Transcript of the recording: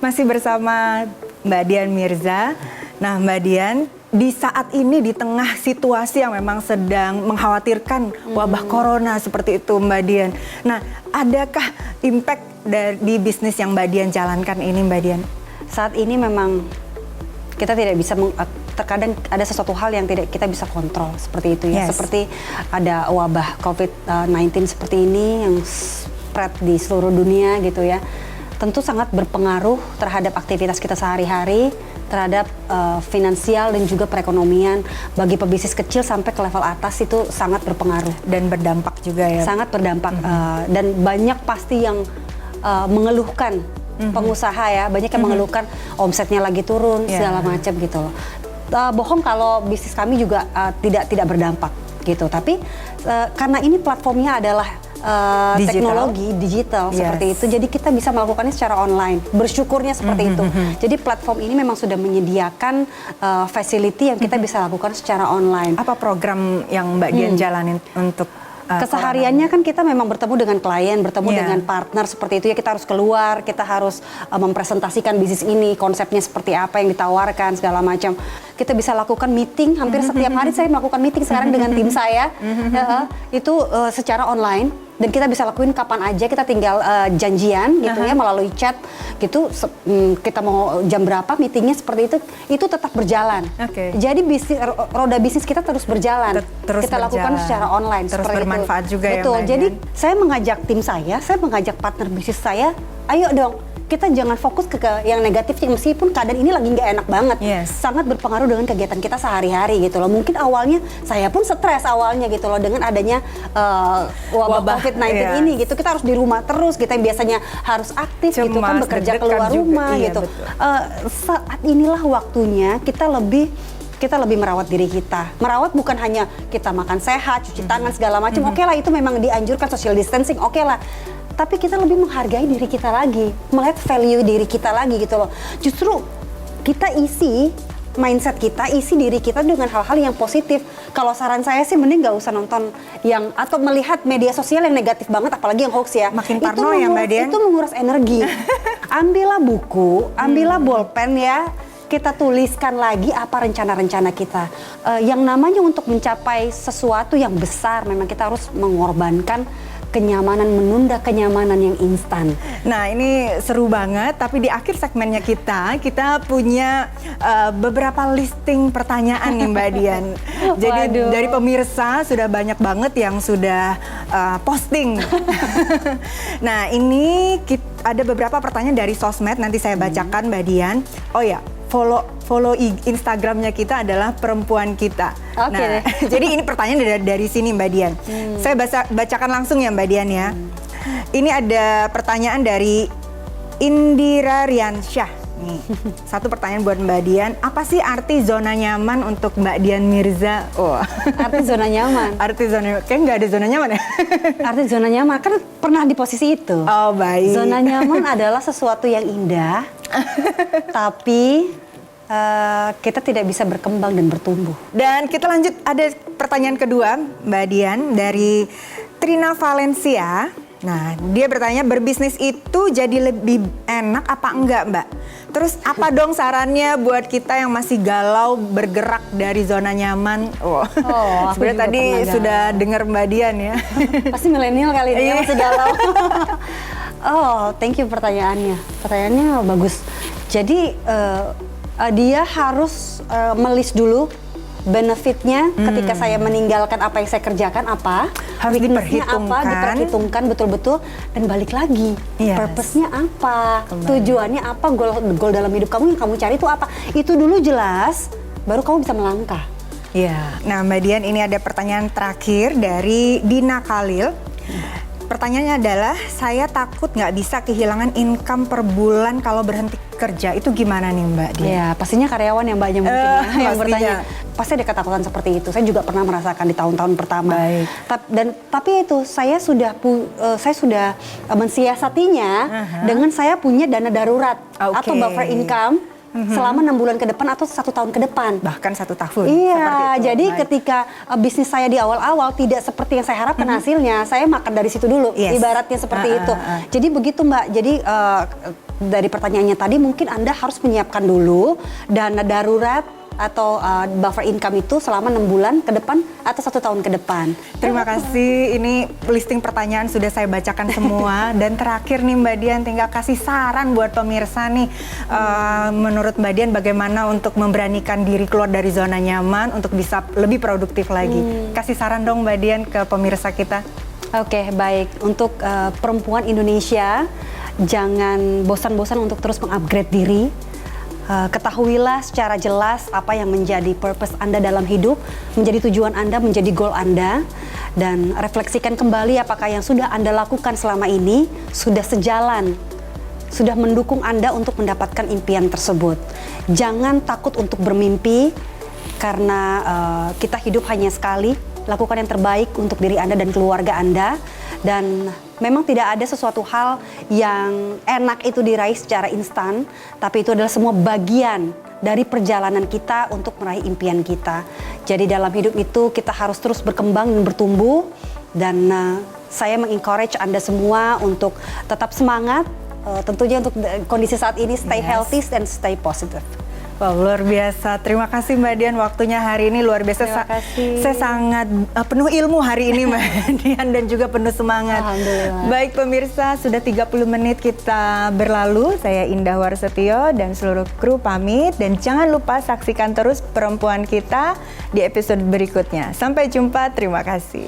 Masih bersama Mbak Dian Mirza. Nah, Mbak Dian, di saat ini di tengah situasi yang memang sedang mengkhawatirkan wabah corona seperti itu, Mbak Dian. Nah, adakah impact di bisnis yang Mbak Dian jalankan ini, Mbak Dian? Saat ini memang kita tidak bisa terkadang ada sesuatu hal yang tidak kita bisa kontrol seperti itu ya. Yes. Seperti ada wabah COVID-19 seperti ini yang spread di seluruh dunia gitu ya. Tentu sangat berpengaruh terhadap aktivitas kita sehari-hari, terhadap finansial dan juga perekonomian. Bagi pebisnis kecil sampai ke level atas itu sangat berpengaruh. Dan berdampak juga ya? Sangat berdampak. Dan banyak pasti yang mengeluhkan, pengusaha ya, banyak yang mengeluhkan omsetnya lagi turun, segala macam gitu loh. Bohong kalau bisnis kami juga tidak berdampak gitu. Tapi karena ini platformnya adalah teknologi digital seperti itu, jadi kita bisa melakukannya secara online. Bersyukurnya seperti itu. Jadi platform ini memang sudah menyediakan facility yang kita bisa lakukan secara online. Apa program yang Mbak Dian jalanin untuk kesehariannya kan kita memang bertemu dengan klien, bertemu dengan partner seperti itu ya. Kita harus keluar, kita harus mempresentasikan bisnis ini, konsepnya seperti apa yang ditawarkan, segala macam. Kita bisa lakukan meeting, hampir setiap hari saya melakukan meeting sekarang dengan tim saya. Itu secara online. Dan kita bisa lakuin kapan aja, kita tinggal janjian gitu ya melalui chat gitu. Kita mau jam berapa meetingnya seperti itu tetap berjalan. Jadi roda bisnis kita terus berjalan. Kita lakukan secara online. Terus bermanfaat juga ya. Betul. Jadi saya mengajak tim saya mengajak partner bisnis saya, ayo dong. Kita jangan fokus ke yang negatifnya, meskipun keadaan ini lagi nggak enak banget. Sangat berpengaruh dengan kegiatan kita sehari-hari gitu loh. Mungkin awalnya saya pun stres awalnya gitu loh dengan adanya wabah COVID-19 ini gitu. Kita harus di rumah terus, kita yang biasanya harus aktif gitu kan, bekerja keluar rumah gitu. Saat inilah waktunya kita lebih merawat diri kita. Merawat bukan hanya kita makan sehat, cuci tangan segala macam. Oke lah, itu memang dianjurkan social distancing. Oke lah. Tapi kita lebih menghargai diri kita lagi, melihat value diri kita lagi gitu loh. Justru kita isi mindset kita, isi diri kita dengan hal-hal yang positif. Kalau saran saya sih mending nggak usah nonton yang atau melihat media sosial yang negatif banget, apalagi yang hoax ya. Makin parno ya Mbak Dian. Itu menguras energi. Ambillah buku, ambillah bolpen ya. Kita tuliskan lagi apa rencana-rencana kita. Yang namanya untuk mencapai sesuatu yang besar, memang kita harus mengorbankan kenyamanan, menunda kenyamanan yang instan. Nah, ini seru banget, tapi di akhir segmennya kita punya beberapa listing pertanyaan nih Mbak Dian. Jadi dari pemirsa sudah banyak banget yang sudah posting. Nah, ini ada beberapa pertanyaan dari sosmed, nanti saya bacakan Mbak Dian. Oh ya, follow Instagramnya kita adalah Perempuan Kita. Nah, jadi ini pertanyaan dari sini Mbak Dian. Saya bacakan langsung ya Mbak Dian ya. Ini ada pertanyaan dari Indira Riansyah. Nih, satu pertanyaan buat Mbak Dian. Apa sih arti zona nyaman untuk Mbak Dian Mirza? Arti zona nyaman? Arti zona nyaman, kayaknya nggak ada zona nyaman ya? Arti zona nyaman, kan pernah di posisi itu. Oh baik. Zona nyaman adalah sesuatu yang indah, tapi kita tidak bisa berkembang dan bertumbuh. Dan kita lanjut, ada pertanyaan kedua Mbak Dian dari Trina Valencia. Nah, dia bertanya, berbisnis itu jadi lebih enak apa enggak Mbak? Terus apa dong sarannya buat kita yang masih galau bergerak dari zona nyaman? Sebenarnya tadi sudah dengar Mbak Dian ya. Pasti milenial kali ini masih galau. Thank you pertanyaannya. Pertanyaannya bagus. Jadi dia harus melist dulu benefitnya ketika saya meninggalkan apa yang saya kerjakan, apa harus diperhitungkan betul-betul, dan balik lagi purpose-nya apa, tujuannya apa, goal dalam hidup kamu yang kamu cari itu apa, itu dulu jelas, baru kamu bisa melangkah. Nah Mbak Dian, ini ada pertanyaan terakhir dari Dina Khalil. Pertanyaannya adalah, saya takut nggak bisa kehilangan income per bulan kalau berhenti kerja. Itu gimana nih Mbak Dian? Ya, pastinya karyawan yang banyak mungkin yang bertanya. Pasti ada ketakutan seperti itu. Saya juga pernah merasakan di tahun-tahun pertama. Tapi itu saya sudah mensiasatinya dengan saya punya dana darurat atau buffer income. Selama 6 bulan ke depan atau 1 tahun ke depan. Bahkan 1 tahun. Iya, jadi ketika bisnis saya di awal-awal tidak seperti yang saya harapkan hasilnya, saya makan dari situ dulu. Ibaratnya seperti itu. Jadi begitu Mbak, jadi dari pertanyaannya tadi, mungkin Anda harus menyiapkan dulu dana darurat atau buffer income itu selama 6 bulan ke depan atau 1 tahun ke depan. Terima kasih, ini listing pertanyaan sudah saya bacakan semua. Dan terakhir nih Mbak Dian, tinggal kasih saran buat pemirsa nih. Menurut Mbak Dian bagaimana untuk memberanikan diri keluar dari zona nyaman untuk bisa lebih produktif lagi. Kasih saran dong Mbak Dian ke pemirsa kita. Oke, baik. Untuk perempuan Indonesia, jangan bosan-bosan untuk terus mengupgrade diri. Ketahuilah secara jelas apa yang menjadi purpose Anda dalam hidup, menjadi tujuan Anda, menjadi goal Anda, dan refleksikan kembali apakah yang sudah Anda lakukan selama ini sudah sejalan, sudah mendukung Anda untuk mendapatkan impian tersebut. Jangan takut untuk bermimpi, karena kita hidup hanya sekali. Lakukan yang terbaik untuk diri Anda dan keluarga Anda. Dan memang tidak ada sesuatu hal yang enak itu diraih secara instan, tapi itu adalah semua bagian dari perjalanan kita untuk meraih impian kita. Jadi dalam hidup itu kita harus terus berkembang dan bertumbuh, dan saya mengencourage Anda semua untuk tetap semangat, tentunya untuk kondisi saat ini stay healthy and stay positive. Wow, luar biasa. Terima kasih Mbak Dian, waktunya hari ini luar biasa. Terima kasih. Saya sangat penuh ilmu hari ini Mbak Dian, dan juga penuh semangat. Alhamdulillah. Baik pemirsa, sudah 30 menit kita berlalu. Saya Indah Warsetio dan seluruh kru pamit. Dan jangan lupa saksikan terus Perempuan Kita di episode berikutnya. Sampai jumpa, terima kasih.